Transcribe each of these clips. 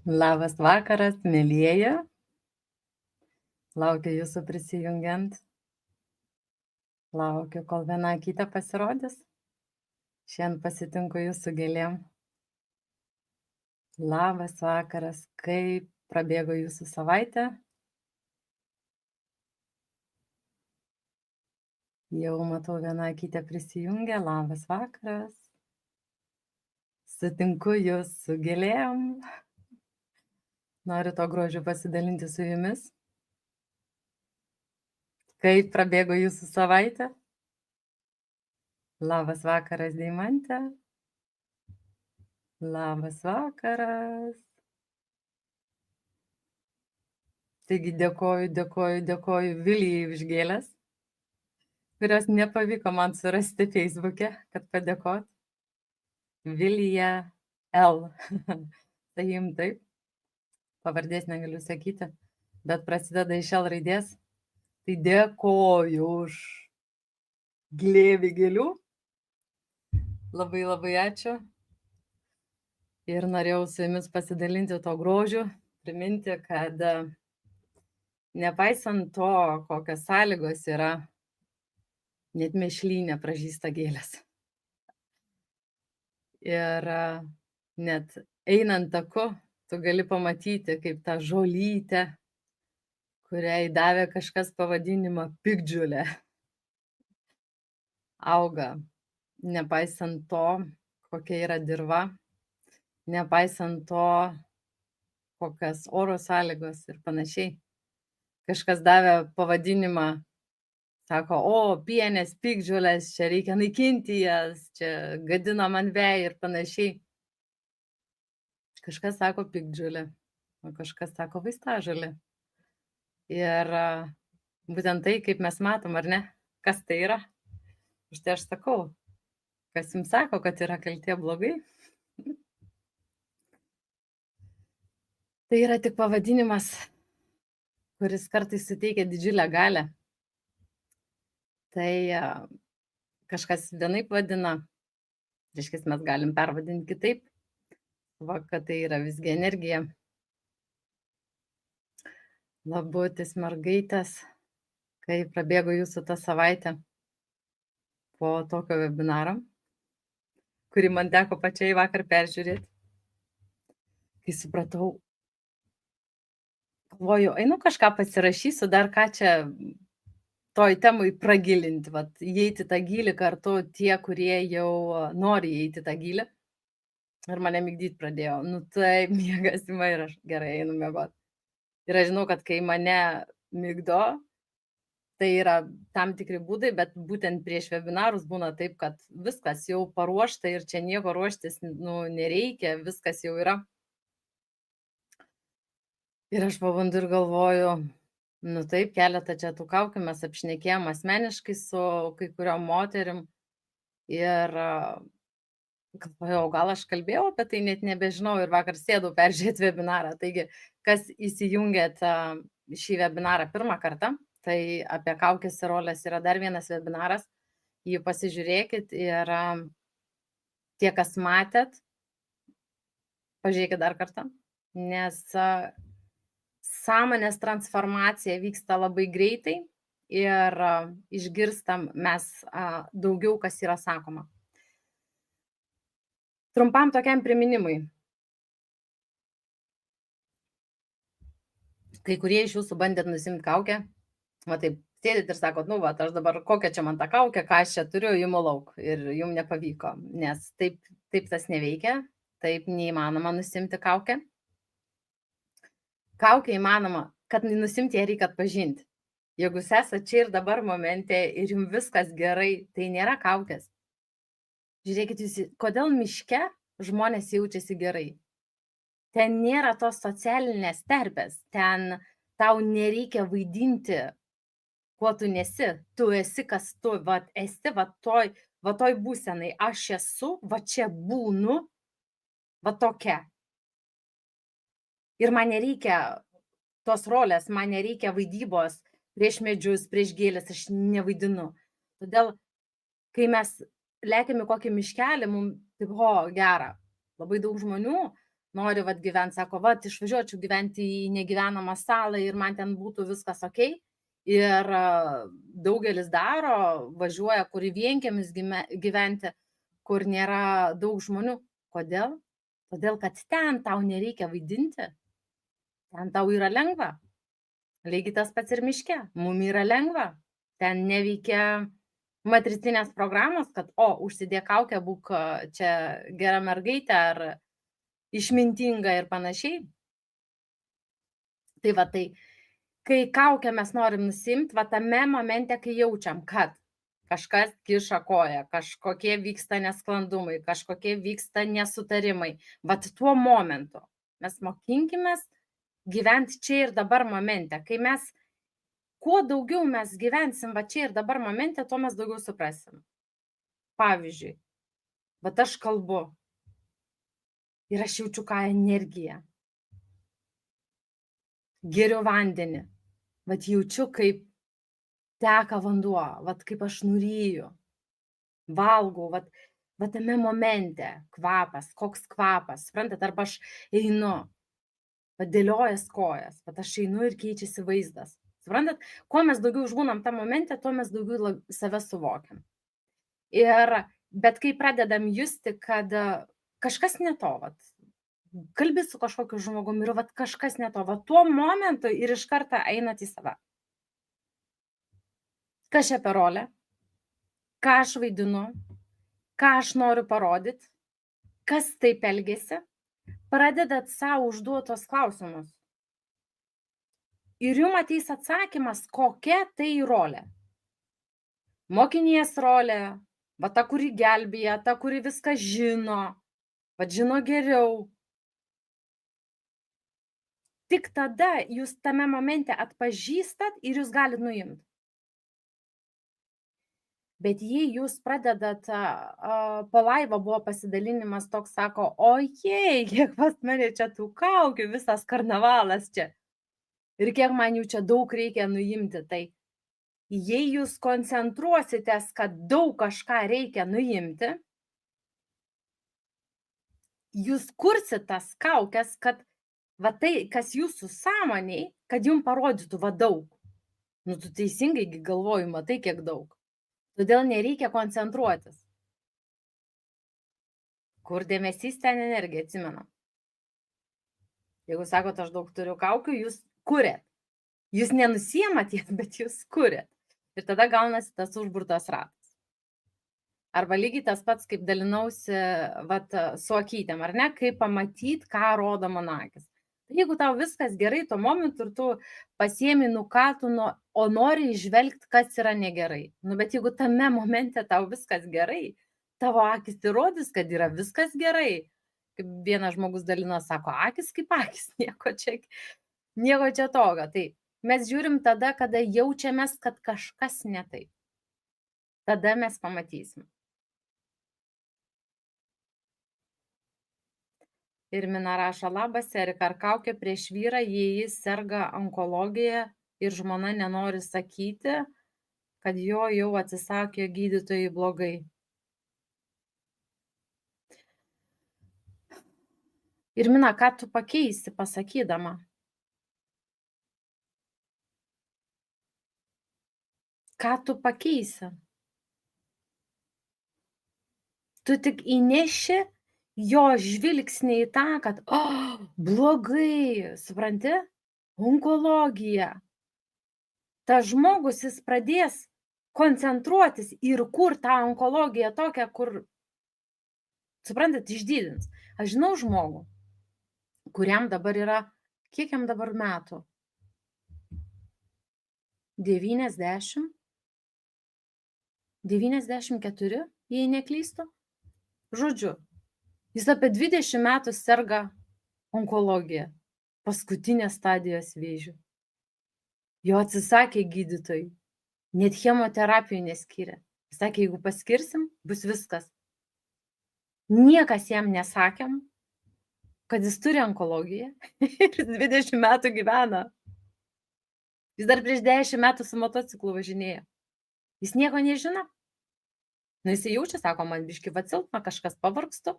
Labas vakaras, mielieji. Laukiu jūsų prisijungiant. Laukiu, kol viena akytė pasirodys. Šiandien pasitinku jūsų gėlėm. Labas vakaras, kaip prabėgo jūsų savaitė? Jau matau, viena akytė prisijungia. Labas vakaras. Sutinku jūs su gėlėm. Noriu to grožiu pasidalinti su jumis. Kaip prabėgo jūsų savaitė? Labas vakaras, Deimantė. Labas vakaras. Taigi dėkoju Vilijai už gėles, kurios nepavyko man surasti Facebook'e, kad padėkot. Vilija L. Tai jums taip. Pavardės negaliu sakyti, bet prasideda iš L raidės. Tai dėkoju už glėbį gėlių. Labai ačiū. Ir norėjau su jumis pasidalinti to grožiu, priminti, kad nepaisant to, kokios sąlygos yra, net mėšlyne pražysta gėlės. Ir net einant taku, tu gali pamatyti, kaip tą žolytę, kuriai davė kažkas pavadinimą piktžolė, auga. Nepaisant to, kokia yra dirva, nepaisant to, kokias oro sąlygos ir panašiai. Kažkas davė pavadinimą, sako, pienės, piktžolės, čia reikia naikinti jas, čia gadina man veją ir panašiai. Kažkas sako piktžolė, o kažkas sako vaistažolė. Ir būtent tai, kaip mes matom, ar ne, kas tai yra. Už tai aš sakau, kas jums sako, kad yra kaltė blogai. Tai yra tik pavadinimas, kuris kartais suteikia didžiulę galią. Tai kažkas vienaip vadina, reiškia, mes galim pervadinti kitaip, kad tai yra visgi energija. Labutis, mergaitės, kai prabėgo jūsų tą savaitę po tokio webinaro, kurį man teko pačiai vakar peržiūrėti. Kai supratau, galvoju, einu kažką pasirašysiu, dar ką čia toj temai pragilinti, įeiti tą gylį kartu tie, kurie jau nori įeiti tą gylį. Ir mane migdyti pradėjo. Tai miegas ima ir aš gerai einu miegoti. Ir aš žinau, kad kai mane migdo, tai yra tam tikri būdai, bet būtent prieš webinarus būna taip, kad viskas jau paruošta ir čia nieko ruoštis nereikia, viskas jau yra. Ir aš pabundu ir galvoju, taip, keletą čia tų kaukių mes apšnekėjom asmeniškai su kai kuriom moterim. Ir galvoju, gal aš kalbėjau apie tai, net nebežinau, ir vakar sėdau peržiūrėti webinarą. Taigi, kas įsijungėt šį webinarą pirmą kartą, tai apie kaukės ir rolės yra dar vienas webinaras, jį pasižiūrėkit ir tie, kas matėt, pažiūrėkit dar kartą, nes sąmonės transformacija vyksta labai greitai ir išgirstam mes daugiau, kas yra sakoma. Trumpam tokiam priminimui. Kai kurie iš jūsų bandėt nusimti kaukę, taip, sėdit ir sakot, aš dabar kokią čia man tą kaukę, ką aš čia turiu, imu lauk. Ir jums nepavyko, nes taip tas neveikia, taip neįmanoma nusimti kaukę. Kaukę įmanoma, kad nusimti ją reikia atpažinti. Jeigu jūs esate čia ir dabar momente ir jums viskas gerai, tai nėra kaukės. Žiūrėkit, kodėl miške žmonės jaučiasi gerai. Ten nėra tos socialinės terpės, ten tau nereikia vaidinti, kuo tu nesi. Tu esi, kas tu, esi, toj būsenai. Aš esu, čia būnu, tokia. Ir man nereikia tos rolės, man nereikia vaidybos prieš medžius, prieš gėlės, aš nevaidinu. Todėl, kai mes lekiam į kokį miškelį, mums taip, gera. Labai daug žmonių nori vat gyventi, sako, vat išvažiuočiau gyventi į negyvenamą salą ir man ten būtų viskas okei. Ir daugelis daro, važiuoja kur į vienkiemius gyventi, kur nėra daug žmonių. Kodėl? Todėl, kad ten tau nereikia vaidinti, ten tau yra lengva. Lygiai tas pats ir miške, mum yra lengva. Ten neveikia matricinės programos, kad, užsidėk kaukę, būk čia gera mergaitė ar išmintinga ir panašiai. Tai va tai, kai kaukę mes norim nusimti, va tame momente, kai jaučiam, kad kažkas kiša koją, kažkokie vyksta nesklandumai, kažkokie vyksta nesutarimai, va tuo momentu mes mokinkimės gyventi čia ir dabar momente. Kai mes, kuo daugiau mes gyvensim va čia ir dabar momente, tuo mes daugiau suprasim. Pavyzdžiui, bet aš kalbu ir aš jaučiu ką energiją. Geriu vandenį, vat jaučiu, kaip teka vanduo, vat kaip aš nuryju, valgau, vat tame momente kvapas, koks kvapas, suprantat, arba aš einu, padėliojas kojas, vat aš einu ir keičiasi vaizdas. Suprantat, kuo mes daugiau išbūnam tą momentę, tuo mes daugiau save suvokiam. Bet kai pradedam justi, kad kažkas ne to, vat, kalbi su kažkokiu žmogumi ir vat kažkas ne to, vat tuo momentu ir iš karto einat į save. Kas čia per rolė? Ką aš vaidinu? Ką aš noriu parodyti? Kas taip elgiasi? Pradedat savo užduotos klausimus. Ir jums ateis atsakymas, kokia tai rolė. Mokinės rolė, va ta, kuri gelbėja, ta, kuri viską žino, va žino geriau. Tik tada jūs tame momente atpažįstat ir jūs galit nuimti. Bet jei jūs pradedat, po laivo buvo pasidalinimas toks, sako, ojei, kiek pas mane čia tų kaukių, visas karnavalas čia. Ir kiek man jų čia daug reikia nuimti. Tai jei jūs koncentruositės, kad daug kažką reikia nuimti, jūs kursit tas kaukės, kad va tai, kas jūsų sąmoniai, kad jums parodytų va daug. Nu, tu teisingai galvoji, matai, kiek daug. Todėl nereikia koncentruotis. Kur dėmesys, ten energija, atsimenu. Jeigu sakot, aš daug turiu kaukių, jūs kuriat. Jūs nenusiemat jas, bet jūs kuriat. Ir tada gaunasi tas užburtas ratas. Arba lygiai tas pats, kaip dalinausi su akytėm, ar ne, kaip pamatyti, ką rodo mano akis. Jeigu tau viskas gerai tuo momentu ir tu pasiemi nukatų, o nori išvelgti, kas yra negerai. Bet jeigu tame momente tau viskas gerai, tavo akis įrodys, kad yra viskas gerai. Kaip vienas žmogus dalino, sako, akis kaip akis, nieko čia toga. Tai mes žiūrim tada, kada jaučiamės, kad kažkas ne taip. Tada mes pamatysim. Ir Mina rašo, labas, Erika, ar kaukė prieš vyrą, jei jis serga onkologija ir žmona nenori sakyti, kad jo jau atsisakė gydytojai blogai. Ir Mina, ką tu pakeisi pasakydama? Ką tu pakeisi? Tu tik įneši jo žvilgsnį į tą, kad, blogai, supranti, onkologija. Tas žmogus, jis pradės koncentruotis ir kur tą onkologiją tokią, kur, suprantat, išdidins. Aš žinau žmogų, kuriam dabar yra, kiek jam dabar metų? 90? 94, jei neklystu? Žodžiu, jis apie 20 metų serga onkologija, paskutinės stadijos vėžių. Jo atsisakė gydytojai, net chemoterapijų neskyrė. Jis sakė, jeigu paskirsim, bus viskas. Niekas jam nesakėm, kad jis turi onkologiją ir 20 metų gyvena. Jis dar prieš 10 metų su motociklu važinėjo. Jis nieko nežino. Jis jaučia, sako, man biški silpna, kažkas pavargstu.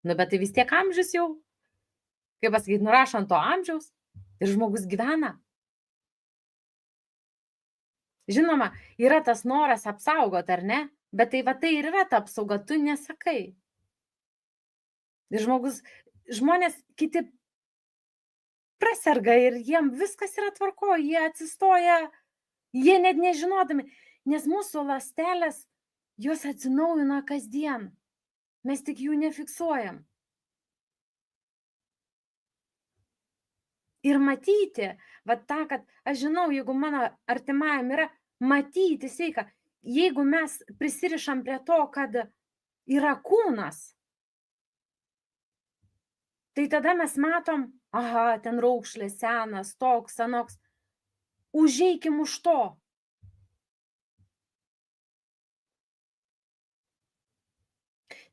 Bet tai vis tiek amžius jau. kaip pasakyti, nurašo ant to amžiaus ir žmogus gyvena. Žinoma, yra tas noras apsaugoti, ar ne? Bet tai va tai ir yra ta apsauga, tu nesakai. Ir žmonės kiti praserga ir jiem viskas yra tvarkoj, jie atsistoja, jie net nežinodami, nes mūsų ląstelės, jos atsinaujina kasdien. Mes tik jų nefiksuojam. Ir matyti, va tą, kad aš žinau, jeigu mano artimajam yra, matyti sveika, jeigu mes prisirišam prie to, kad yra kūnas, tai tada mes matom, aha, ten raukšlės, senas, toks, anoks, užeikim už to.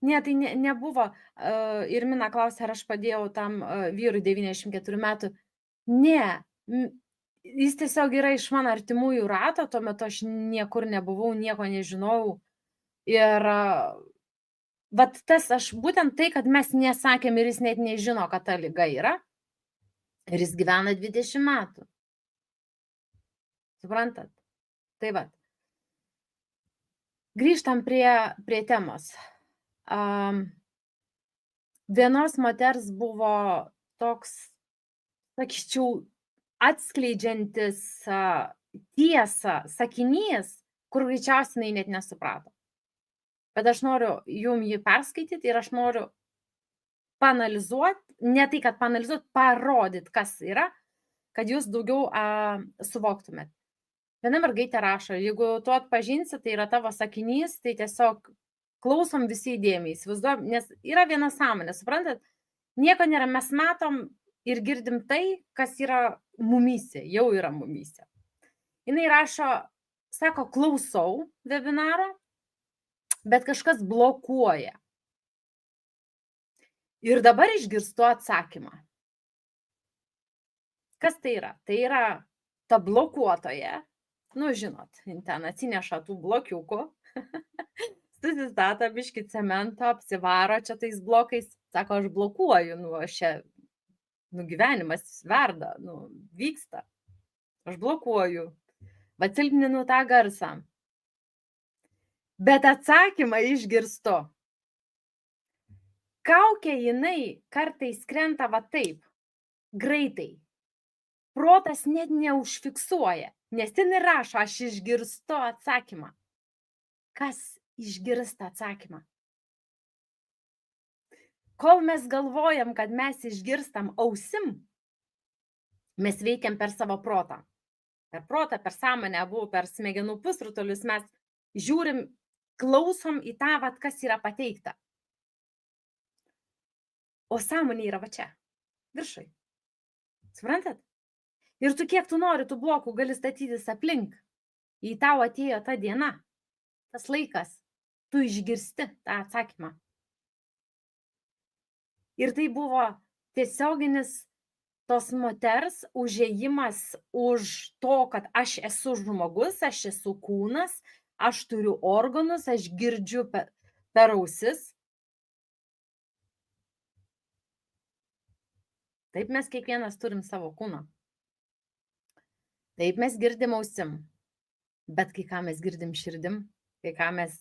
Ne, tai nebuvo, ir Mina klausė, ar aš padėjau tam vyrui 94 metų. Ne, jis tiesiog yra iš mano artimųjų rato, tuo metu aš niekur nebuvau, nieko nežinojau. Ir vat tas būtent tai, kad mes nesakėm ir jis net nežino, kad ta liga yra, ir jis gyvena 20 metų. Suprantat? Tai vat. Grįžtam prie temos. Vienos moters buvo toks, sakyčiau, atskleidžiantis tiesą sakinys, kur greičiausiai jinai net nesuprato. Bet aš noriu jum jį perskaityti ir aš noriu paanalizuoti, ne tai, kad paanalizuoti, parodyti, kas yra, kad jūs daugiau suvoktumėt. Viena mergaitė rašo, jeigu tu atpažinsi, tai yra tavo sakinys, tai tiesiog klausom visi įdėmiai, įsivaizduojam, nes yra viena sąmonė, suprantat, nieko nėra, mes matom ir girdim tai, kas yra mumyse, jau yra mumyse. Jinai rašo, sako, klausau webinaro, bet kažkas blokuoja. Ir dabar išgirstu atsakymą. Kas tai yra? Tai yra ta blokuotoja, nu žinot, ten atsineša tų blokiukų, susistato biškį cemento, apsivaro čia tais blokais, sako, aš blokuoju, aš čia, gyvenimas verda, vyksta, aš blokuoju, va silpninu tą garsą. Bet atsakymą išgirstu. Kaukė jinai kartais krenta va taip, greitai. Protas net neužfiksuoja, nes ten ir rašo, aš išgirstu atsakymą. Kas išgirsta atsakymą? Kol mes galvojam, kad mes išgirstam ausim, mes veikiam per savo protą. Per protą, per sąmonę, per smegenų pusrutulius mes žiūrim, klausom į tą, kas yra pateikta. O sąmonė yra va čia, viršai. Suprantat? Ir tu kiek tu nori, tų blokų gali statytis aplink. Jei tau atėjo ta diena, tas laikas, tu išgirsti tą atsakymą. Ir tai buvo tiesioginis tos moters užėjimas už to, kad aš esu žmogus, aš esu kūnas, aš turiu organus, aš girdžiu per ausis. Taip mes kiekvienas turim savo kūną. Taip mes girdim ausim, bet kai ką mes girdim širdim, kai ką mes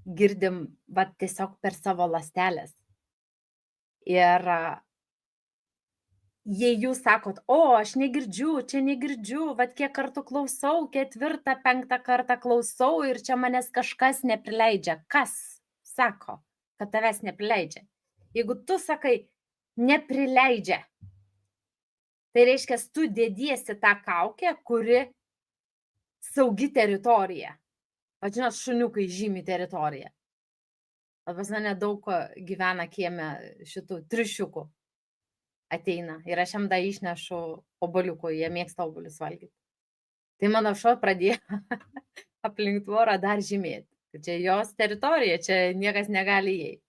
girdim tiesiog per savo ląstelės. Ir jei jūs sakot, aš negirdžiu, čia negirdžiu, kiek kartų klausau, 4., 5. kartą klausau ir čia manęs kažkas neprileidžia. Kas sako, kad tavęs neprileidžia? Jeigu tu sakai, neprileidžia, tai reiškia, tu dediesi tą kaukę, kuri saugi teritorija. Žinot, šuniukai žymi teritoriją. Pas mane daug gyvena kieme šitų triušiukų. Ateina ir aš jam išnešu obuoliukų, jie mėgsta obuolius valgyti. Tai mano šuo pradėjo aplink tvorą dar žymėti. Čia jos teritorija, čia niekas negali įeiti.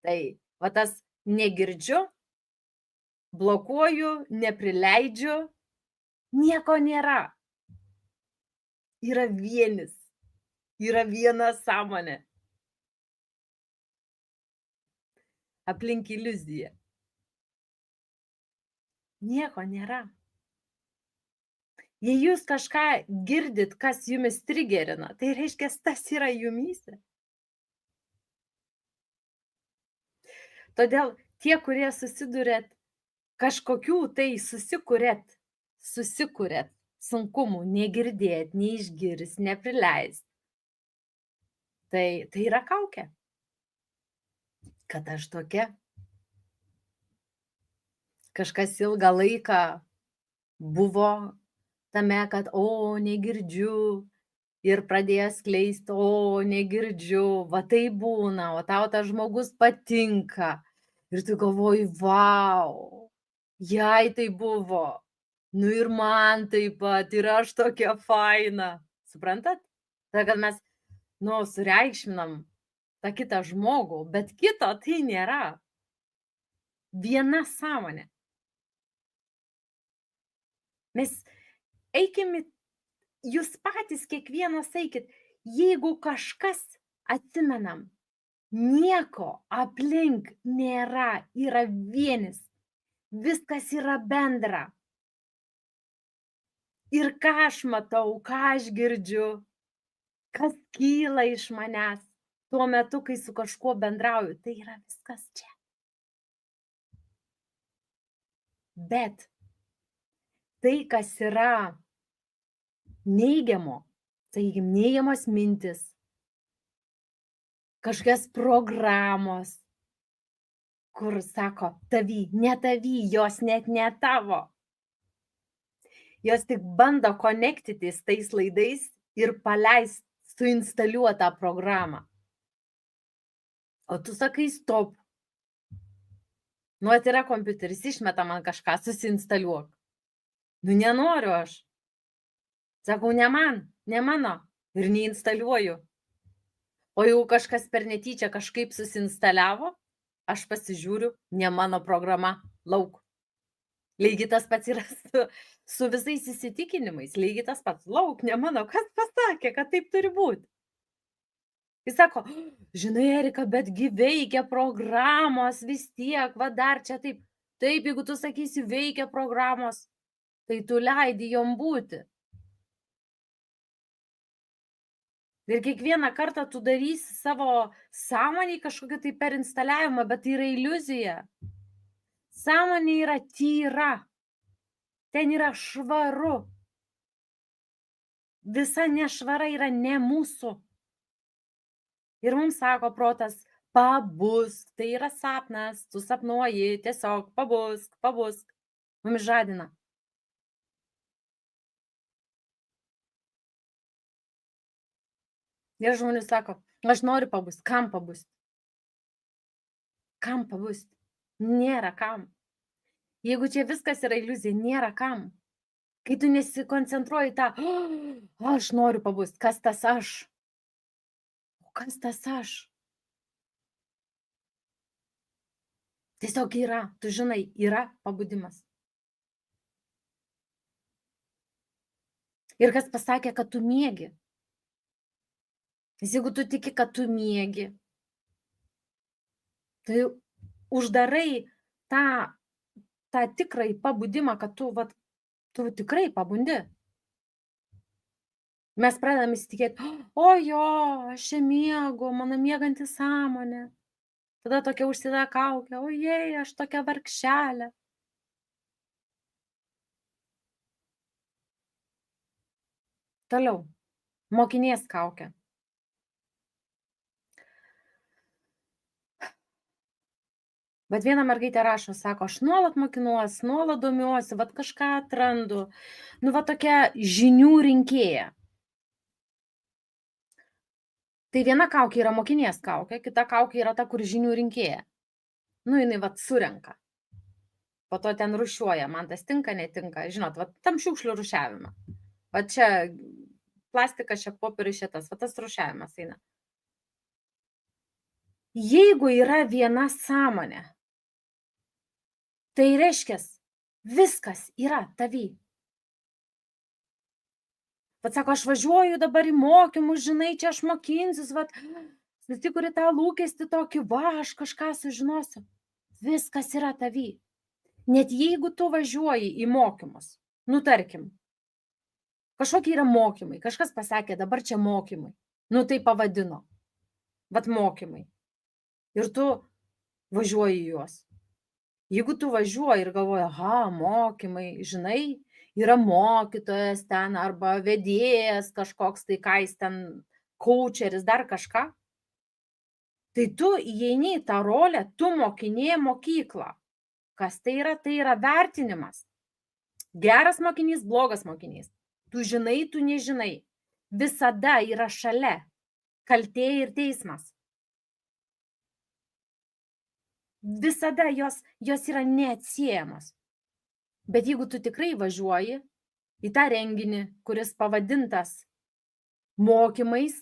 Tai tas negirdžiu, blokuoju, neprileidžiu, nieko nėra. Yra vienis, yra viena sąmonė. Aplink iliuziją. Nieko nėra. Jei jūs kažką girdit, kas jumis trigerina, tai reiškia, tas yra jumyse. Todėl tie, kurie susiduriat kažkokių tai susikuriat sunkumų negirdėt, neišgirst, neprileist, tai yra kaukė. Kad aš tokia. Kažkas ilgą laiką buvo tame, kad negirdžiu. Ir pradėjęs skleist, negirdžiu, va tai būna, o tau tas žmogus patinka. Ir tu galvoji, vau, jai tai buvo. Nu ir man taip pat, ir aš tokia faina. Suprantat? Tai kad mes, sureikšminam tą kitą žmogų, bet kito tai nėra. Viena sąmonė. Mes eikim, jūs patys kiekvienas eikit, jeigu kažkas atsimenam, nieko aplink nėra, yra vienis, viskas yra bendra. Ir ką aš matau, ką aš girdžiu, kas kyla iš manęs tuo metu, kai su kažkuo bendrauju, tai yra viskas čia. Bet tai, kas yra neigiamo, sakykim, neigiamos mintis, kažkokios programos, kur sako, ne tavy, jos net ne tavo. Jos tik bando konektytis tais laidais ir paleist, suinstaliuotą programą. O tu sakai, stop. Yra kompiuteris, išmeta man kažką, susiinstaliuok. Nenoriu aš. Sakau, ne man, ne mano. Ir neinstaliuoju. O jeigu kažkas per netyčia kažkaip susiinstaliavo, aš pasižiūriu, ne mano programa, lauk. Lygiai tas pats yra su visais įsitikinimais. Lygiai tas pats, lauk, ne mano. Kas pasakė, kad taip turi būti? Jis sako, žinai, Erika, betgi veikia programos vis tiek, va dar čia taip. Taip, jeigu tu sakysi, veikia programos, tai tu leidi jom būti. Ir kiekvieną kartą tu darysi savo sąmonį kažkokį tai perinstaliavimą, bet tai yra iliuzija. Sąmonė yra tyra. Ten yra švaru. Visa nešvara yra ne mūsų. Ir mums sako protas, pabusk, tai yra sapnas, tu sapnuoji, tiesiog pabusk, pabusk. Mums žadina. Ir žmonės sako, aš noriu pabust. Kam pabust? Kam pabust? Nėra kam. Jeigu čia viskas yra iliuzija, nėra kam. Kai tu nesikoncentruoji tą, aš noriu pabust, kas tas aš? O kas tas aš? Tiesiog yra, tu žinai, yra pabudimas. Ir kas pasakė, kad tu miegi? Nes jeigu tu tiki, kad tu miegi, tai uždarai tą tikrąjį pabudimą, kad tu tikrai pabundi. Mes pradedam įsitikėti, jo, aš čia miegu, mano mieganti sąmonė. Tada tokia užsideda kaukę, ojei, aš tokia vargšelė. Toliau, mokinės kaukė. Bet viena mergaitė rašo, sako, aš nuolat mokinuosi, nuolat domiuosi, kažką atrandu. Tokia žinių rinkėja. Tai viena kaukė yra mokinės kaukė, kita kaukė yra ta, kur žinių rinkėja. Jinai surenka. Po to ten rušiuoja, man tas tinka, netinka. Žinot, tam šiukšlių rušiavimą. Čia plastikas, čia popierius, šitas, tas rušiavimas eina. Jeigu yra viena sąmonė, tai reiškia, viskas yra tavy. Sako, aš važiuoju dabar į mokymus, žinai, čia aš mokinsius, susikuri tą lūkestį tokį, aš kažką sužinosiu. Viskas yra tavy. Net jeigu tu važiuoji į mokymus, nu tarkim, kažkokie yra mokymai, kažkas pasakė, dabar čia mokymai, nu tai pavadino, vat mokymai. Ir tu važiuoji į juos. Jeigu tu važiuoji ir galvoji, aha, mokymai, žinai, yra mokytojas ten arba vedėjas kažkoks, tai ką jis ten, coacheris, dar kažką, tai tu įeini į tą rolę, tu mokinėji mokyklą. Kas tai yra? Tai yra vertinimas. Geras mokinys, blogas mokinys. Tu žinai, tu nežinai. Visada yra šalia kaltė ir teismas. Visada jos yra neatsiejamos. Bet jeigu tu tikrai važiuoji į tą renginį, kuris pavadintas mokymais,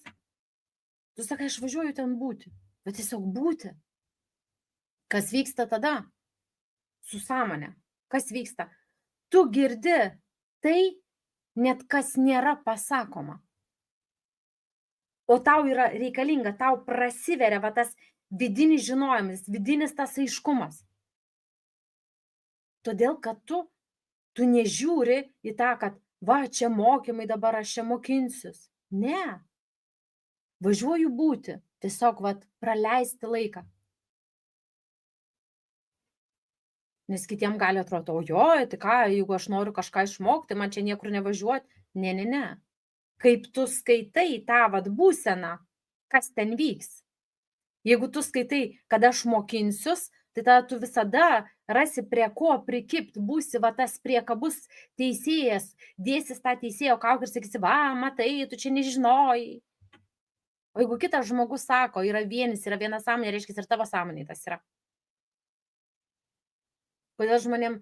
tu sakai, aš važiuoju ten būti, bet tiesiog būti. Kas vyksta tada? Su sąmonė. Kas vyksta? Tu girdi tai, net kas nėra pasakoma. O tau yra reikalinga, tau prasiveria va tas vidinis žinojimas, vidinis tas aiškumas. Todėl, kad tu nežiūri į tą, kad va, čia mokymai, dabar aš čia mokinsius. Ne. Važiuoju būti, tiesiog vat praleisti laiką. Nes kitiem gali atrodyti, o jo, tai ką, jeigu aš noriu kažką išmokti, man čia niekur nevažiuoti. Ne. Kaip tu skaitai tą vat būseną, kas ten vyks. Jeigu tu skaitai, kad aš mokinsius, tai tada tu visada rasi prie ko prikipt, būsi va tas priekabus teisėjas, dėsis tą teisėjo kaukę ir sakysi, va, matai, tu čia nežinojai. O jeigu kitas žmogus sako, yra vienis, yra viena sąmonė, reiškia ir tavo sąmonė tas yra. Kodėl žmonėm,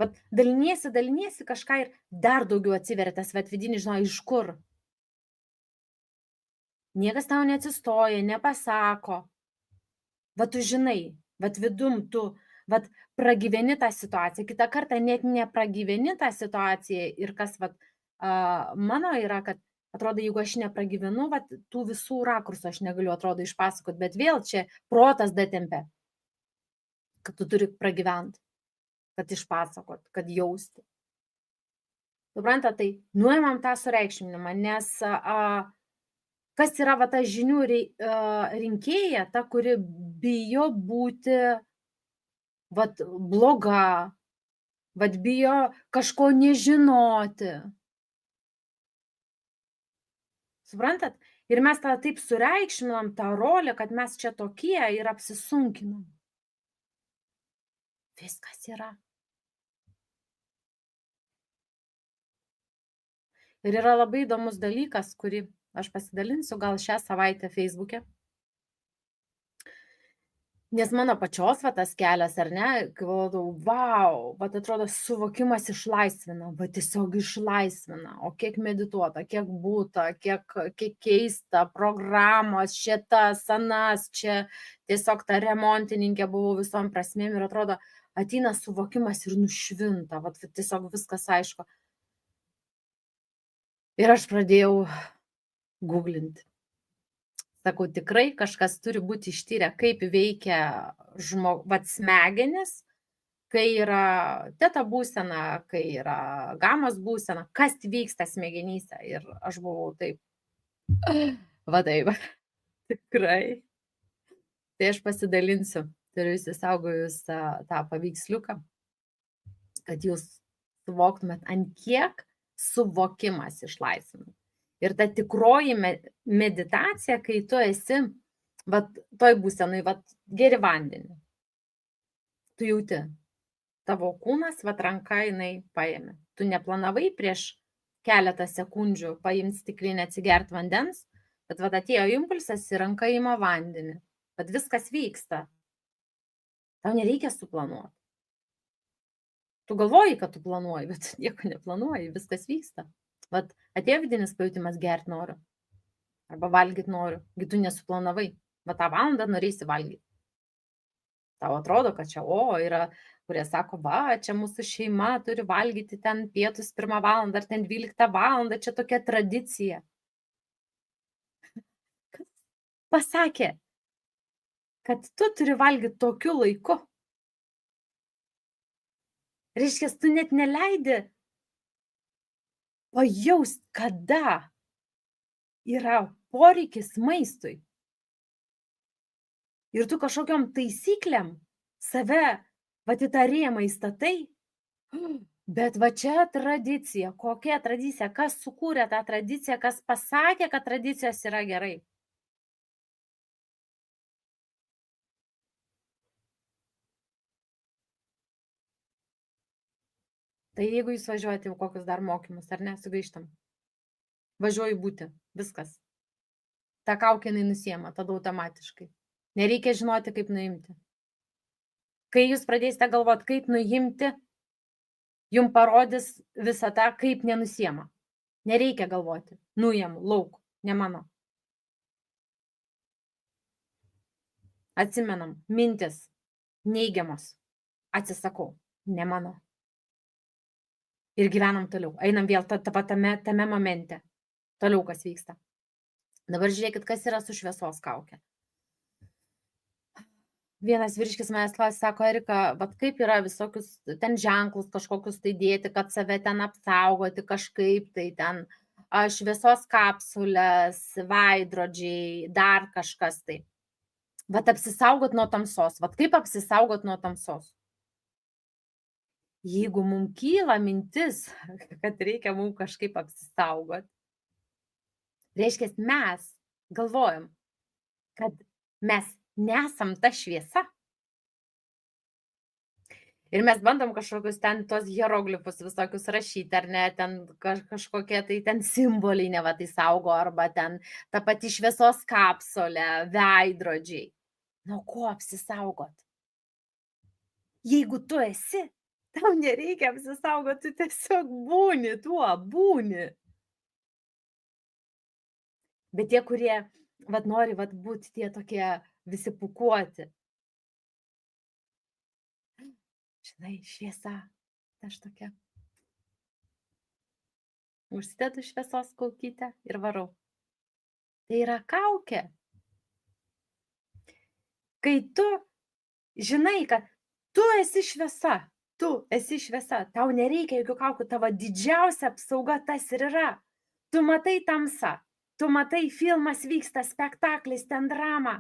vat daliniesi kažką ir dar daugiau atsiveria tas vat vidinis, žinai, iš kur. Niekas tau neatsistoja, nepasako. Vat tu žinai, vat vidum tu, vat pragyveni tą situaciją, kitą kartą net nepragyveni tą situaciją ir kas vat mano yra, kad atrodo, jeigu aš nepragyvenu, vat tų visų rakursų aš negaliu, atrodo, išpasakot, bet vėl čia protas datempia, kad tu turi pragyvent, kad išpasakot, kad jausti. Suprantat, tai nuimam tą sureikšminimą, nes kas yra va ta žinių rinkėja, ta, kuri bijo būti vat bloga, vat bijo kažko nežinoti. Suprantat? Ir mes tada taip sureikšminam tą rolę, kad mes čia tokie ir apsisunkinam. Viskas yra. Ir yra labai įdomus dalykas, kurį aš pasidalinsiu gal šią savaitę Facebook'e. Nes mano pačios va tas kelias, ar ne, galvodavau, vau, va atrodo suvokimas išlaisvina, va tiesiog išlaisvina, o kiek medituota, kiek būta, kiek keista, programos, šitas, anas, čia tiesiog ta remontininkė buvau visom prasmėm ir atrodo, ateina suvokimas ir nušvinta, va tiesiog viskas aišku. Ir aš pradėjau googlinti. Sakau, tikrai kažkas turi būti ištyrę, kaip veikia smegenis, kai yra teta būsena, kai yra gamos būsena, kas vyksta smegenyse. Ir aš buvau taip, va taip, tikrai. Tai aš pasidalinsiu, turiu įsisaugojus tą paveiksliuką, kad jūs suvoktumėt, ant kiek suvokimas išlaisvina. Ir ta tikroji meditacija, kai tu esi, vat, toj būsenai, vat, geri vandenį. Tu jauti, tavo kūnas, vat, ranka jinai paėmė. Tu neplanavai prieš keletą sekundžių paimti stiklinę atsigert vandens, bet vat, atėjo impulsas ir ranka ima vandenį. Vat viskas vyksta. Tau nereikia suplanuoti. Tu galvoji, kad tu planuoji, bet nieko neplanuoji, viskas vyksta. Vat atėjo vidinis pajutimas, gert noriu. Arba valgyt noriu. Gi tu nesuplanavai. Va tą valandą norėsi valgyti. Tau atrodo, kad čia, yra, kurie sako, va, čia mūsų šeima turi valgyti ten pietus 1 valandą, ar ten 12 valandą, čia tokia tradicija. Kas pasakė, kad tu turi valgyti tokiu laiku? Reiškia, tu net neleidi pajaust, kada yra poreikis maistui. Ir tu kažkokiom taisyklėm save vat į tą rėmą įstatai. Bet va čia tradicija. Kokia tradicija? Kas sukūrė tą tradiciją? Kas pasakė, kad tradicijos yra gerai? Tai jeigu jūs važiuojate jau kokius dar mokymus, ar ne, sugrįžtam. Važiuoju būti. Viskas. Ta kaukė jinai nusiema, tada automatiškai. Nereikia žinoti, kaip nuimti. Kai jūs pradėsite galvoti, kaip nuimti, jums parodys visą tą, kaip nenusiema. Nereikia galvoti. Nuim, lauk, ne mano. Atsimenam, mintis, neigiamos. Atsisakau, ne mano. Ir gyvenam toliau. Einam vėl tame momente. Toliau kas vyksta. Dabar žiūrėkit, kas yra su šviesos kaukė. Vienas vyriškis manęs klausė, sako, Erika, vat kaip yra visokius ten ženklus kažkokius tai dėti, kad save ten apsaugoti kažkaip, tai ten šviesos kapsulės, veidrodžiai, dar kažkas tai. Vat apsisaugot nuo tamsos. Vat kaip apsisaugot nuo tamsos? Jeigu mums kyla mintis, kad reikia mums kažkaip apsisaugot, reiškia, mes galvojam, kad mes nesam ta šviesa. Ir mes bandom kažkokius ten tos hieroglifus visokius rašyti, ar ne, ten kažkokie tai ten simboliai neva tai saugo, arba ten ta pati šviesos kapsulė, veidrodžiai. Nuo ko apsisaugot? Jeigu tu esi, tau nereikia apsisaugot, tu tiesiog būni tuo, būni. Bet tie, kurie vat nori vat būti tie tokie visi pūkuoti. Žinai, šviesa, aš tokia. Užsidedu šviesos kaukytę ir varau. Tai yra kaukė. Kai tu žinai, kad tu esi šviesa, tau nereikia jokių kaukių, tavo didžiausia apsauga tas ir yra. Tu matai tamsą, tu matai filmas vyksta, spektaklis, ten drama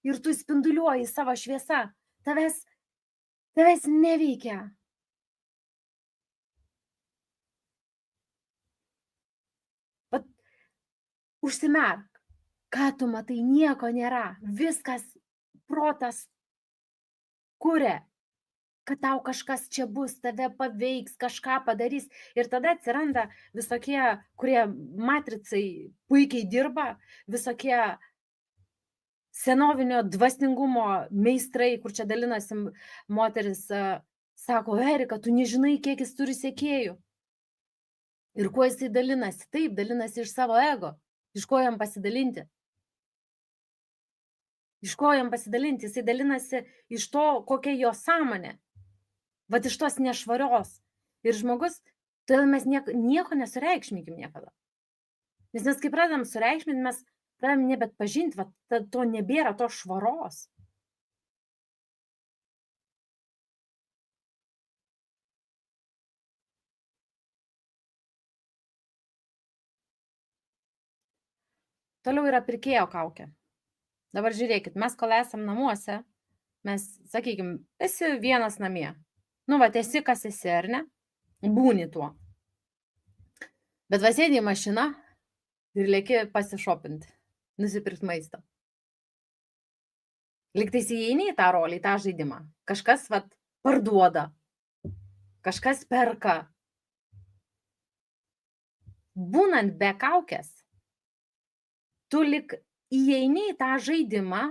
ir tu spinduliuoji savo šviesą. Tavęs neveikia. Vat užsimerk, ką tu matai, nieko nėra, viskas protas kuria, kad tau kažkas čia bus, tave paveiks, kažką padarys. Ir tada atsiranda visokie, kurie matricai puikiai dirba, visokie senovinio dvasingumo meistrai, kur čia dalinasi moteris, sako, Erika, tu nežinai, kiek jis turi sekėjų. Ir kuo jisai dalinasi? Taip, dalinasi iš savo ego. Iš ko jam pasidalinti? Jisai dalinasi iš to, kokia jo sąmonė. Vat iš tos nešvarios. Ir žmogus, todėl mes nieko nesureikšminkim niekada. Nes mes kai pradedam sureikšminti, mes pradedam nebetpažinti, vat to nebėra, to švaros. Toliau yra pirkėjo kaukė. Dabar žiūrėkit, mes kol esam namuose, mes, sakykim, esi vienas namie. Nu, va, esi, kas esi, ar ne? Būni tuo. Bet va, sėdi į mašiną ir lėki pasišopinti, nusipirkti maisto. Liktais įeini į tą rolį, į tą žaidimą. Kažkas, vat, parduoda. Kažkas perka. Būnant be kaukės, tu lik įeini į tą žaidimą,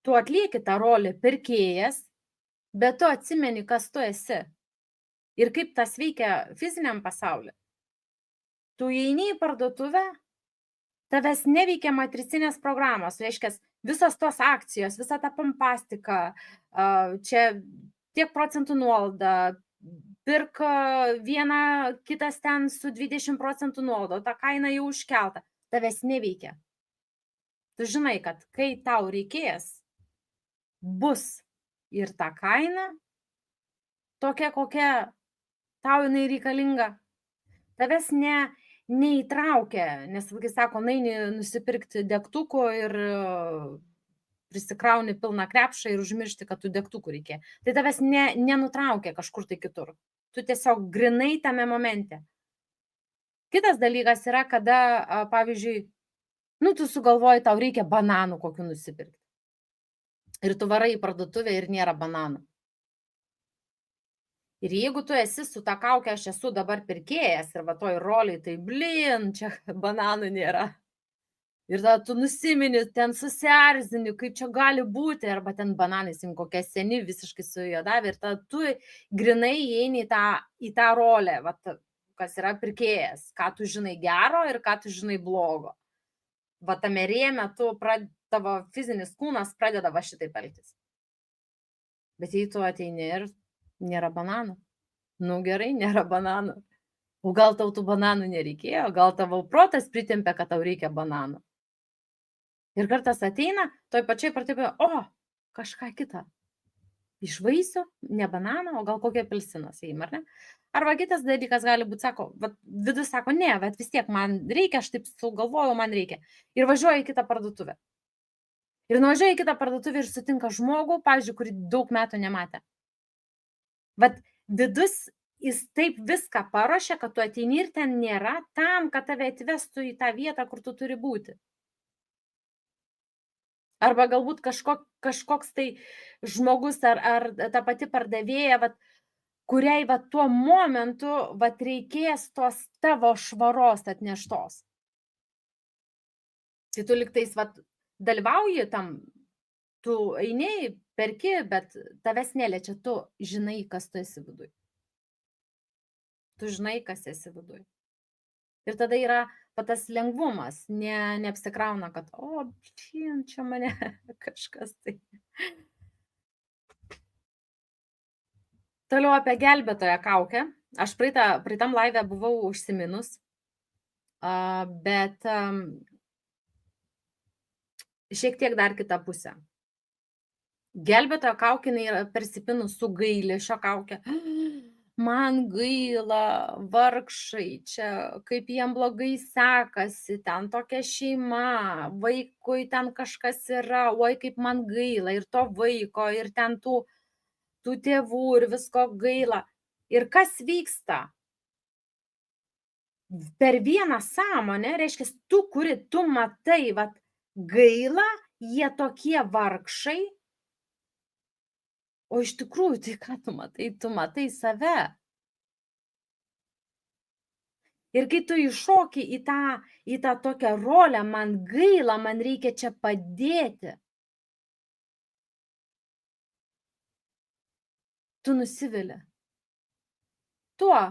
tu atlieki tą rolę pirkėjas, bet tu atsimeni, kas tu esi. Ir kaip tas veikia fiziniam pasauliu. Tu įeini į parduotuvę, tavęs neveikia matricinės programos, reiškia, visos tos akcijos, visa ta pompastika, čia tiek procentų nuolaida, pirk vieną, kitas ten su 20% nuolaida, ta kaina jau užkelta, tavęs neveikia. Tu žinai, kad kai tau reikės, bus ir ta kaina, tokia, kokia tau jinai reikalinga. Tavęs neįtraukia, nes kai sako, naini nusipirkti degtukų ir prisikrauni pilną krepšą ir užmiršti, kad tu degtukų reikia. Tai tavęs nenutraukia kažkur tai kitur. Tu tiesiog grinai tame momente. Kitas dalykas yra, kada, pavyzdžiui, tu sugalvoji, tau reikia bananų kokių nusipirkti. Ir tu varai į parduotuvę ir nėra bananų. Ir jeigu tu esi su ta kauke, aš esu dabar pirkėjas ir va toj roliai, tai blin, čia bananų nėra. Ir tada tu nusimini, ten susierzini, kaip čia gali būti, arba ten bananai, kokie seni, visiškai sujodavę, ir tada tu grinai įeini į tą rolę, va, kas yra pirkėjas, ką tu žinai gero ir ką tu žinai blogo. Va tame rėme tavo fizinis kūnas pradeda va šitaip elgtis. Bet jei tu ateini ir nėra bananų, gerai, nėra bananų. O gal tau tų bananų nereikėjo, gal tavo protas pritempė, kad tau reikia bananų. Ir kartas ateina, toj pačiai pratybė, kažką kitą. Iš vaisių, ne bananą, o gal kokia apelsinas, ar ne? Arba kitas dalykas gali būti, sako, vidus sako, ne, bet vis tiek man reikia, aš taip sugalvojau, man reikia. Ir važiuoja į kitą parduotuvę. Ir nuvažiuoja į kitą parduotuvę ir sutinka žmogų, pavyzdžiui, kurį daug metų nematė. Vat vidus, jis taip viską paruošia, kad tu ateini ir ten nėra tam, kad tave atvestų į tą vietą, kur tu turi būti. Arba galbūt kažkoks tai žmogus ar ta pati pardavėja, kuriai tuo momentu reikės tos tavo švaros atneštos. Tai tu liktais dalyvauji tam, tu eini, perki, bet tavęs neliečia, tu žinai, kas tu esi viduj. Tu žinai, kas esi viduj. Ir tada yra tas lengvumas, neapsikrauna, kad, čia mane kažkas tai. Toliau apie gelbėtoją kaukę. Aš praeitam laive buvau užsiminus, bet šiek tiek dar kitą pusę. Gelbėtojo kaukinai yra persipinus su gailesčio kaukė. Man gaila, vargšai, čia kaip jiem blogai sekasi, ten tokia šeima, vaikui ten kažkas yra, oi kaip man gaila, ir to vaiko, ir ten tų tėvų, ir visko gaila. Ir kas vyksta? Per vieną sąmonę, reiškia, tu matai, gaila, jie tokie vargšai, o iš tikrųjų, tai ką tu matai? Tu matai save. Ir kai tu iššoki į tą tokią rolę, man gaila, man reikia čia padėti, tu nusivili. Tuo,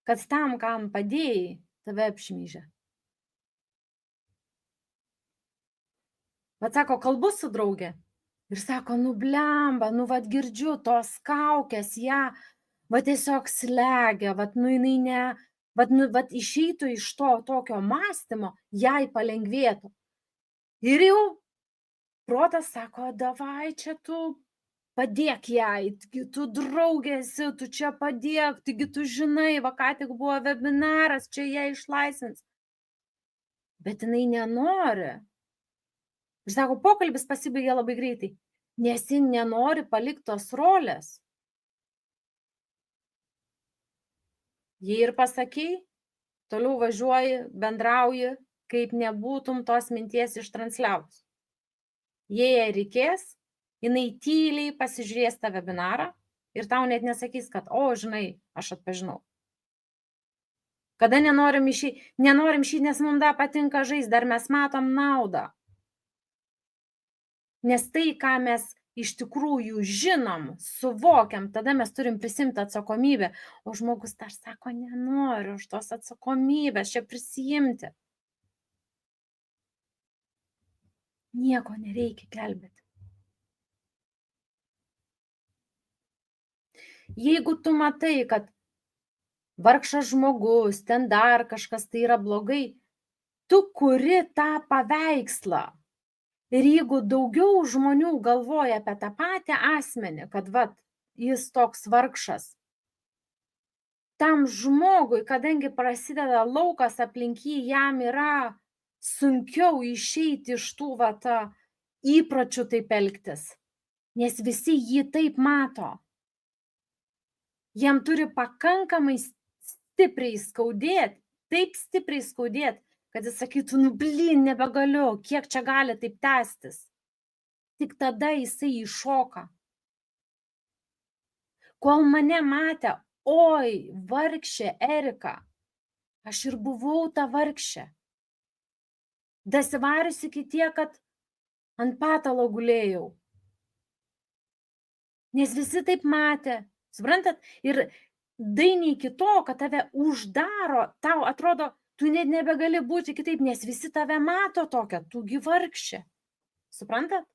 kad tam, kam padėjai, tave apšmyžia. Sako, kalbu su draugė. Ir sako, blemba, girdžiu tos kaukės, ją, tiesiog slegia, jinai ne, išeitų iš to tokio mąstymo, jai palengvėtų. Ir jau protas sako, davai, čia tu padėk jai, tu draugėsi, tu čia padėk, taigi tu žinai, ką tik buvo webinaras, čia ją išlaisvins. Bet jinai nenori. Ir sako, pokalbis pasibaigė labai greitai, nes ji nenori palikti tos rolės. Jei ir pasakei, toliau važiuoji, bendrauji, kaip nebūtum tos minties ištransliavus. Jei jai reikės, jinai tyliai pasižiūrės tą webinarą ir tau net nesakys, kad, žinai, aš atpažinau. Kada nenorim išeiti, nes mums dar patinka žaisti, dar mes matom naudą. Nes tai, ką mes iš tikrųjų žinom, suvokiam, tada mes turim prisimti atsakomybę, o žmogus dar sako, nenoriu už tos atsakomybės čia prisijimti. Nieko nereikia gelbėti. Jeigu tu matai, kad vargšas žmogus, ten dar kažkas tai yra blogai, tu kuri tą paveikslą. Ir jeigu daugiau žmonių galvoja apie tą patį asmenį, kad jis toks vargšas, tam žmogui, kadangi prasideda laukas aplink jį, jam yra sunkiau išeiti iš tų įpročių taip elgtis, nes visi jį taip mato. Jam turi pakankamai stipriai skaudėti, taip stipriai skaudėti, kad jis sakytų, nebegaliu, kiek čia gali taip tęstis. Tik tada jisai iššoka. Kol mane matė, oi, vargšė Erika, aš ir buvau ta vargšė. Dasivariusi iki tiek, kad ant patalo gulėjau. Nes visi taip matė, suprantat? Ir dainiai iki to, kad tave uždaro, tau atrodo, tu net nebegali būti kitaip, nes visi tave mato tokią, tu gi vargšė. Suprantat?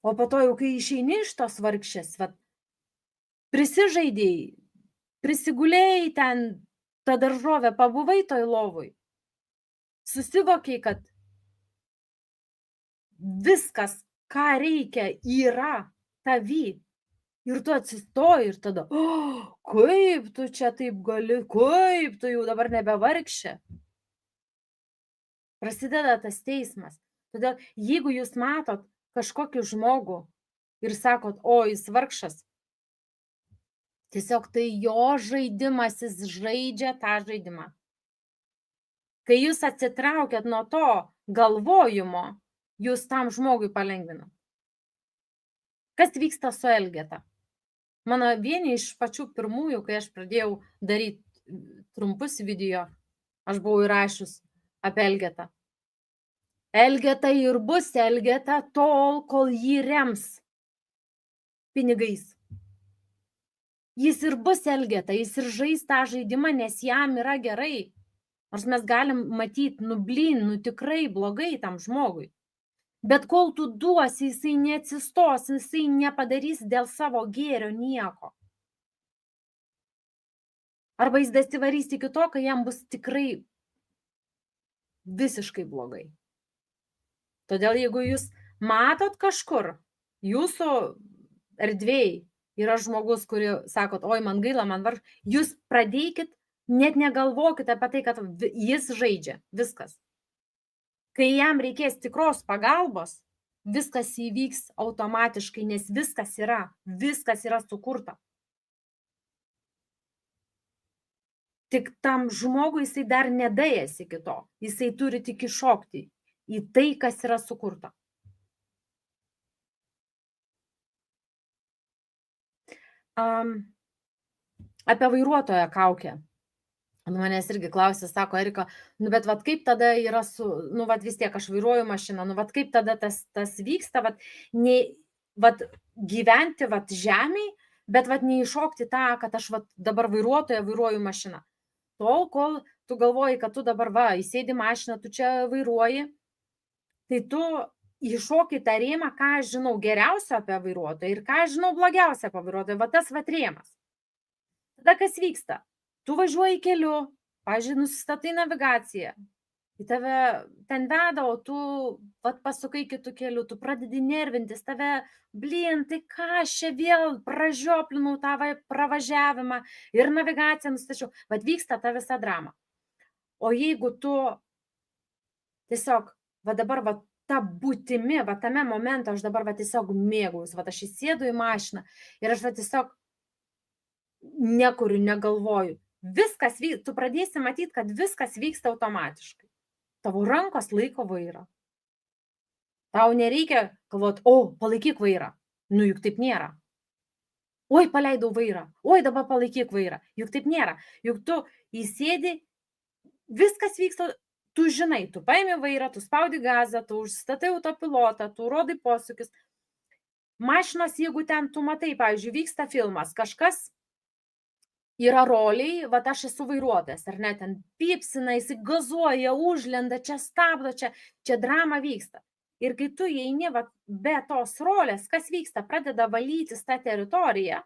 O po to jau, kai išeini iš tos vargšės, prisižaidėjai, prisigulėjai ten tą daržovę, pabuvai toj lovoj, susivokiai, kad viskas, ką reikia, yra tavy. Ir tu atsistoji ir tada, kaip tu čia taip gali, kaip tu jau dabar nebevargšė. Prasideda tas teismas. Todėl, jeigu jūs matot kažkokį žmogų ir sakot, o jis vargšas, tiesiog tai jo žaidimas, jis žaidžia tą žaidimą. Kai jūs atsitraukiat nuo to galvojimo, jūs tam žmogui palengvinat. Kas vyksta su Elgeta? Mano vieni iš pačių pirmųjų, kai aš pradėjau daryti trumpus video, aš buvau įrašius apie Elgetą. Elgeta ir bus Elgeta tol, kol jį rems pinigais. Jis ir bus Elgeta, jis ir žais tą žaidimą, nes jam yra gerai. Nors mes galim matyti, tikrai blogai tam žmogui. Bet kol tu duosi, jisai neatsistos, jisai nepadarys dėl savo gėrio nieko. Arba jis dasivarys iki to, kai jam bus tikrai visiškai blogai. Todėl jeigu jūs matot kažkur, jūsų erdvėj yra žmogus, kuri sakot, oi, man gaila, man varg, jūs pradėkit, net negalvokit apie tai, kad jis žaidžia, viskas. Kai jam reikės tikros pagalbos, viskas įvyks automatiškai, nes viskas yra sukurta. Tik tam žmogui jisai dar nedaėjęs iki to, jisai turi tik iššokti į tai, kas yra sukurta. Apie vairuotoją kaukę. Manęs irgi klausė, sako, Erika, bet kaip tada yra vis tiek aš vairuoju mašiną, kaip tada tas vyksta, gyventi žemėj, bet neiššokti tą, kad aš dabar vairuoju mašiną. Tol, kol tu galvoji, kad tu dabar įsėdi mašiną, tu čia vairuoji, tai tu iššoki tą rėmą, ką aš žinau geriausia apie vairuotoją ir ką aš žinau blogiausia apie vairuotoją, tas rėmas. Tada kas vyksta? Tu važiuoji keliu, pavyzdžiui, nusistatai navigaciją, į tave ten veda, o tu pasukai kitų kelių, tu pradedi nervintis, tave, tai ką aš čia vėl pražioplinau tą pravažiavimą ir navigaciją nustačiau, vyksta ta visa drama. O jeigu tu tiesiog, dabar ta būtimi, tame momente aš dabar tiesiog mėgaus, aš įsėdu į mašiną ir aš tiesiog nekuriu, negalvoju. Viskas, tu pradėsi matyti, kad viskas vyksta automatiškai. Tavo rankos laiko vairą. Tau nereikia galvoti, palaikyk vairą. Juk taip nėra. Oi, paleidau vairą. Oi, dabar palaikyk vairą. Juk taip nėra. Juk tu įsėdi, viskas vyksta, tu žinai, tu paimi vairą, tu spaudi gazą, tu užstatai autopilotą, tu rodai posūkius. Mašinos, jeigu ten tu matai, pavyzdžiui, vyksta filmas, kažkas yra roliai, aš esu vairuotojas, ar ne, ten pypsina, jis gazuoja, užlenda, čia stabdo, čia drama vyksta. Ir kai tu įeini be tos rolės, kas vyksta, pradeda valytis tą teritoriją,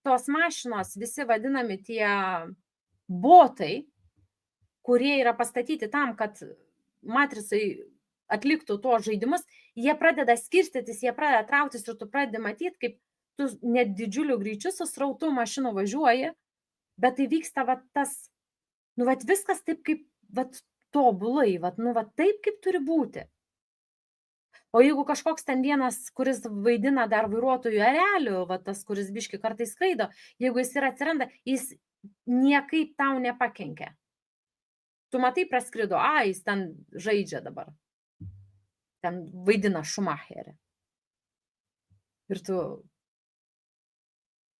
tos mašinos, visi vadinami tie botai, kurie yra pastatyti tam, kad matricai atliktų tuos žaidimus, jie pradeda skirstytis, jie pradeda trauktis ir tu pradedi matyti, kaip tu net didžiuliu greičiu su srautu mašinų važiuoji, bet tai vyksta vat tas, nu vat viskas taip kaip vat tobulai, vat, nu vat taip, kaip turi būti. O jeigu kažkoks ten vienas, kuris vaidina dar vairuotojų erelių, va tas, kuris biški kartais skraido, jeigu jis ir atsiranda, jis niekaip tau nepakenkia. Tu matai, praskrido, jis ten žaidžia dabar. Ten vaidina Schumacherį. Ir tu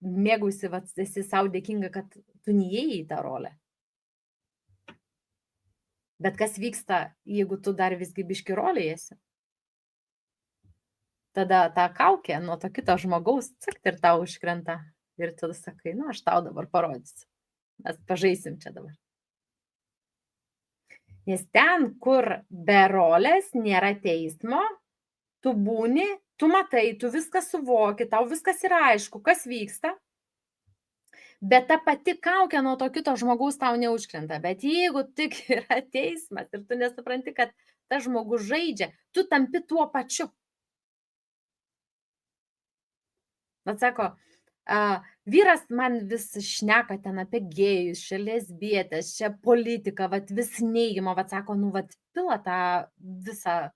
mėgausi, va, esi sau dėkinga, kad tu neįėjai į tą rolę. Bet kas vyksta, jeigu tu dar visgi biški rolėje esi? Tada ta kaukė nuo to kito žmogaus, cakt, ir tau užkrenta. Ir tu sakai, nu, aš tau dabar parodysiu. Mes pažaisim čia dabar. Nes ten, kur be rolės nėra teismo, tu būni, tu matai, tu viską suvoki, tau viskas yra aišku, kas vyksta. Bet ta pati kaukė nuo to kito žmogaus tau neužkrenta. Bet jeigu tik yra teismas ir tu nesupranti, kad tas žmogus žaidžia, tu tampi tuo pačiu. Vat sako, vyras man vis šneka ten apie gėjus, čia lesbietės, čia politika, vat vis neigiama, vat sako, nu vat pila tą visą,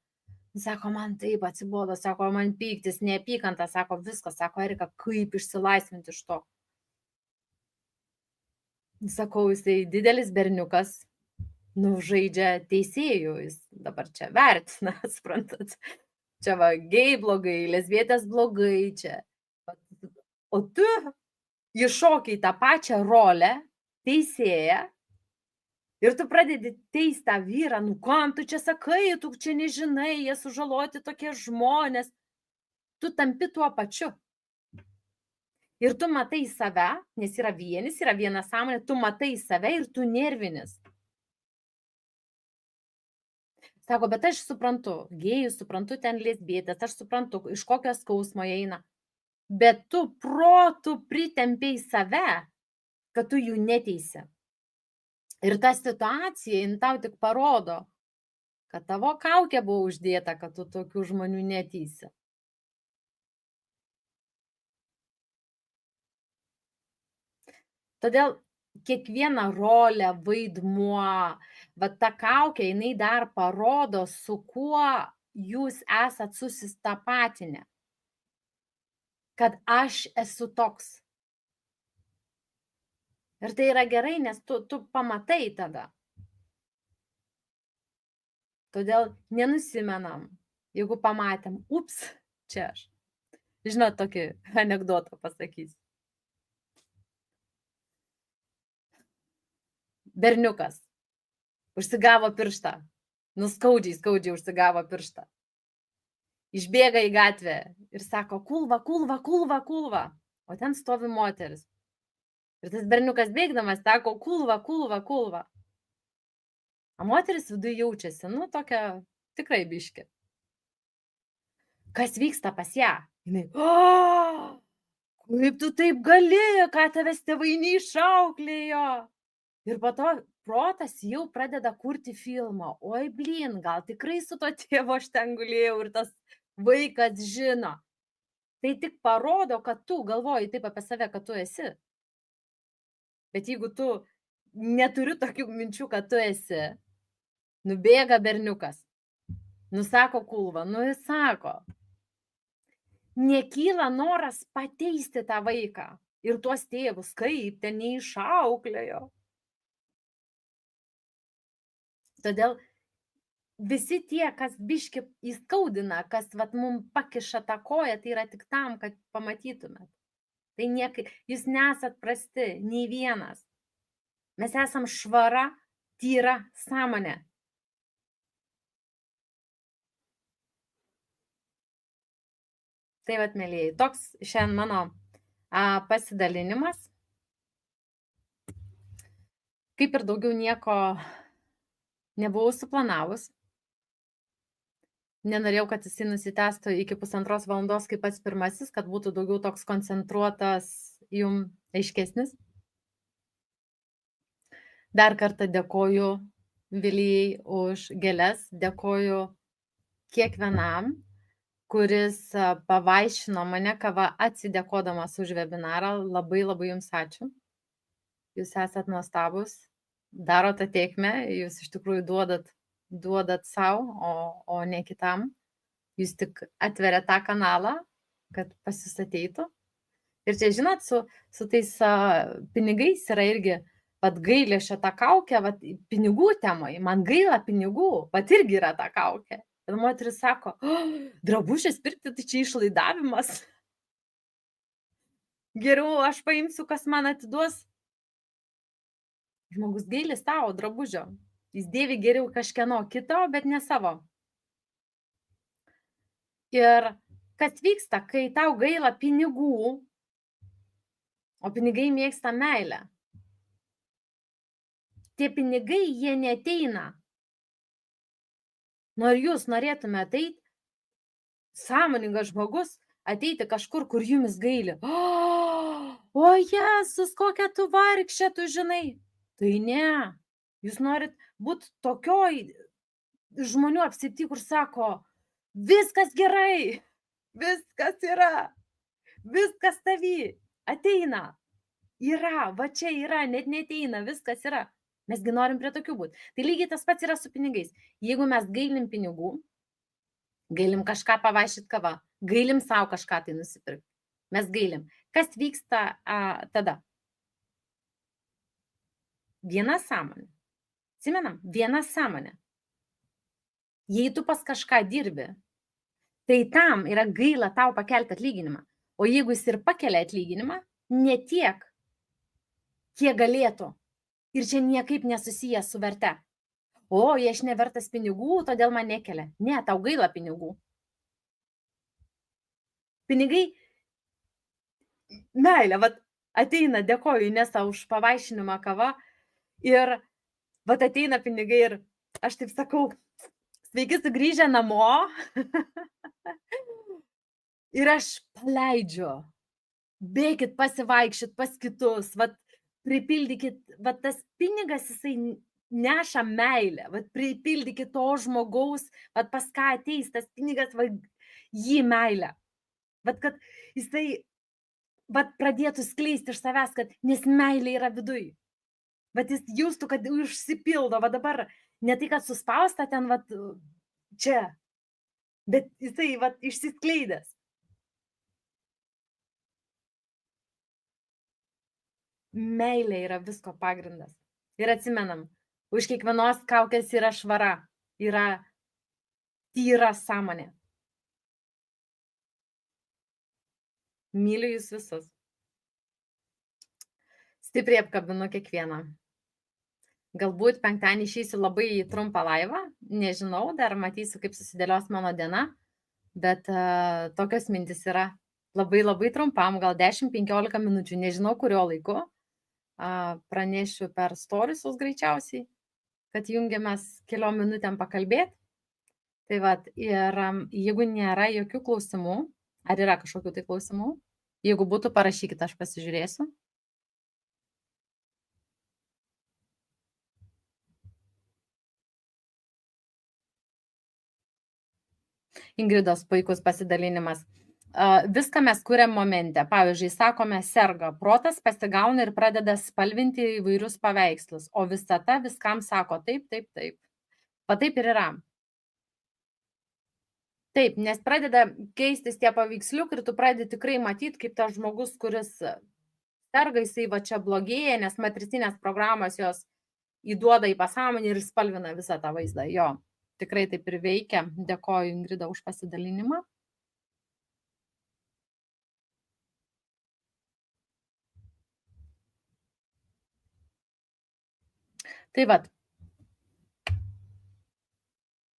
sako, man taip atsibodo, sako, man pyktis, neapykanta, sako, viskas, sako, Erika, kaip išsilaisvinti iš to. Sakau, jisai didelis berniukas, nu žaidžia teisėjų, jis dabar čia vertina, suprantat, čia va, gėjai blogai, lesbietės blogai, čia. O tu iššokiai tą pačią rolę, teisėją, ir tu pradedi teisti tą vyrą, nu kam tu čia sakai, tu čia nežinai, jie sužaloti tokie žmonės. Tu tampi tuo pačiu. Ir tu matai save, nes yra viena sąmonė, tu matai save ir tu nervinis. Sako, bet aš suprantu, gėjus, suprantu ten lesbietės, aš suprantu, iš kokio skausmo jie eina. Bet tu protu pritempiai save, kad tu jų neteisi. Ir ta situacija, jin tau tik parodo, kad tavo kaukė buvo uždėta, kad tu tokių žmonių neteisi. Todėl kiekviena rolė, vaidmuo, va ta kaukė, jinai dar parodo, su kuo jūs esat susistapatinę. Kad aš esu toks. Ir tai yra gerai, nes tu pamatai tada. Todėl nenusimenam, jeigu pamatėm, ups, čia aš. Žinot, tokį anekdotą pasakysiu. Berniukas užsigavo pirštą, skaudžiai užsigavo pirštą. Išbėga į gatvę ir sako, kulva, kulva, kulva, kulva. O ten stovi moteris. Ir tas berniukas bėgdamas sako, kulva, kulva, kulva. O moteris viduje jaučiasi, nu, tokia tikrai biški. Kas vyksta pas ją? Jinai, kaip tu taip gali, ką tavęs tėvai neišauklėjo? Ir po to protas jau pradeda kurti filmą. Oi, blin, gal tikrai su to tėvu aš ten gulėjau ir tas vaikas žino. Tai tik parodo, kad tu galvoji taip apie save, kad tu esi. Bet jeigu tu neturi tokių minčių, kad tu esi, nubėga berniukas, nusako kulva, jis sako, nekyla noras pateisti tą vaiką ir tuos tėvus, kaip ten neišauklėjo. Todėl visi tie, kas biški įskaudina, kas vat mums pakiša tą koją, tai yra tik tam, kad pamatytumėt. Tai niekai, jūs nesat prasti, nei vienas. Mes esam švara, tyra sąmonė. Tai vat, mėlyjei, toks šiandien mano pasidalinimas. Kaip ir daugiau nieko nebuvau suplanavus. Nenorėjau, kad jisai nusitęstų iki 1,5 valandos kaip pats pirmasis, kad būtų daugiau toks koncentruotas, jum aiškesnis. Dar kartą dėkoju Vilijai už gėles, dėkoju kiekvienam, kuris pavaišino mane kava atsidėkodamas už webinarą. Labai labai jums ačiū. Jūs esat nuostabus, darot tą tėkmę, jūs iš tikrųjų duodat savo, o ne kitam. Jūs tik atveriat tą kanalą, kad pas jūs ateitų. Ir čia, žinot, su tais pinigais yra irgi, vat gailė šitą kaukę, vat pinigų temai, man gaila pinigų, vat irgi yra ta kaukė. Ir moteris sako, drabužės pirkti, tai čia išlaidavimas. Geriau aš paimsiu, kas man atiduos. Žmogus gaili savo drabužio. Jis dėvi geriau kažkieno kito, bet ne savo. Ir kas vyksta, kai tau gaila pinigų, o pinigai mėgsta meilę. Tie pinigai, jie neateina. Nors jūs norėtume ateiti, sąmoningas žmogus, ateiti kažkur, kur jumis gaili. O Jėzus, kokia tu vargšė, tu žinai. Tai ne. Jūs norit būti tokioj žmonių apsipti, kur sako, viskas gerai, viskas yra, viskas tavy, ateina, yra, va čia yra, net neteina, viskas yra. Mesgi norim prie tokių būti. Tai lygiai tas pats yra su pinigais. Jeigu mes gailim pinigų, gailim kažką pavaišyti kava, gailim savo kažką tai nusipirkti, mes gailim. Kas vyksta tada? Viena sąmonė. Atsimenam, viena sąmonė. Jei tu pas kažką dirbi, tai tam yra gaila tau pakelti atlyginimą. O jeigu jis ir pakelia atlyginimą, ne tiek, kiek galėtų. Ir čia niekaip nesusiję su verte. O, jei aš nevertas pinigų, todėl man nekelia. Ne, tau gaila pinigų. Pinigai, meilė, vat ateina, dėkoju Inesa už pavaišinimą kava. Ir vat ateina pinigai ir aš taip sakau, sveiki sugrįžę namo. Ir aš paleidžiu. Bėkit pasivaikščiot pas kitus, vat pripildykit, vat tas pinigas jisai neša meilę, vat pripildykit to žmogaus, vat pas ką ateis tas pinigas, vat jį meilę. Vat kad jisai vat pradėtų skleisti iš savęs, kad nes meilė yra viduj. Vat jis jaustų, kad užsipildo, va dabar ne tai, kad suspausta ten, vat čia, bet jisai vat išsiskleidęs. Meilė yra visko pagrindas. Ir atsimenam, už kiekvienos kaukės yra švara, yra tyra sąmonė. Myliu jūs visus. Stipriai apkabinu kiekvieną. Galbūt penktadienį išeisiu labai į trumpą laivą, nežinau, dar matysiu, kaip susidėlios mano diena, bet tokios mintis yra labai labai trumpam, gal 10-15 minučių, nežinau kurio laiku. Pranešiu per storisus greičiausiai, kad jungiamės keliom minutėm pakalbėti. Tai vat, ir jeigu nėra jokių klausimų, ar yra kažkokių tai klausimų, jeigu būtų, parašykit, aš pasižiūrėsiu. Ingridos puikus pasidalinimas. Viską mes kuriam momente. Pavyzdžiui, sakome, serga, protas pasigauna ir pradeda spalvinti įvairius paveikslus, o visata viskam sako taip, taip, taip. Va taip ir yra. Taip, nes pradeda keistis tie paveiksliukai ir tu pradedi tikrai matyti, kaip tas žmogus, kuris serga, jisai va čia blogėja, nes matricinės programos jos įduoda į pasąmonę ir spalvina visą tą vaizdą. Jo, tikrai taip ir veikia. Dėkoju, Ingrida, už pasidalinimą. Tai vat,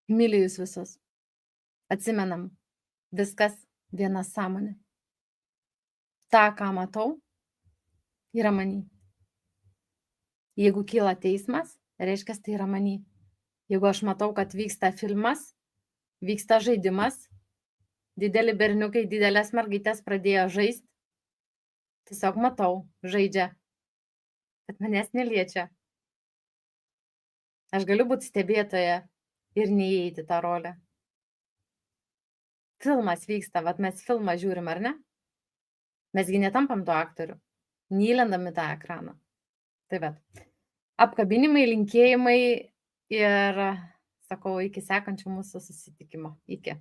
myliu jūs visus. Atsimenam, viskas viena sąmonė. Ta, ką matau, yra many. Jeigu kyla teismas, reiškia, tai yra many. Jeigu aš matau, kad vyksta filmas, vyksta žaidimas, dideli berniukai, didelės mergaitės pradėjo žaisti, tiesiog matau, žaidžia, bet manęs neliečia. Aš galiu būti stebėtoja ir neįeiti tą rolę. filmas vyksta, vat mes filmą žiūrim, ar ne? Mes gi netampam tuo aktoriu, neįlendam į tą ekraną. Tai vat, apkabinimai, linkėjimai ir sakau, iki sekančio mūsų susitikimo. Iki.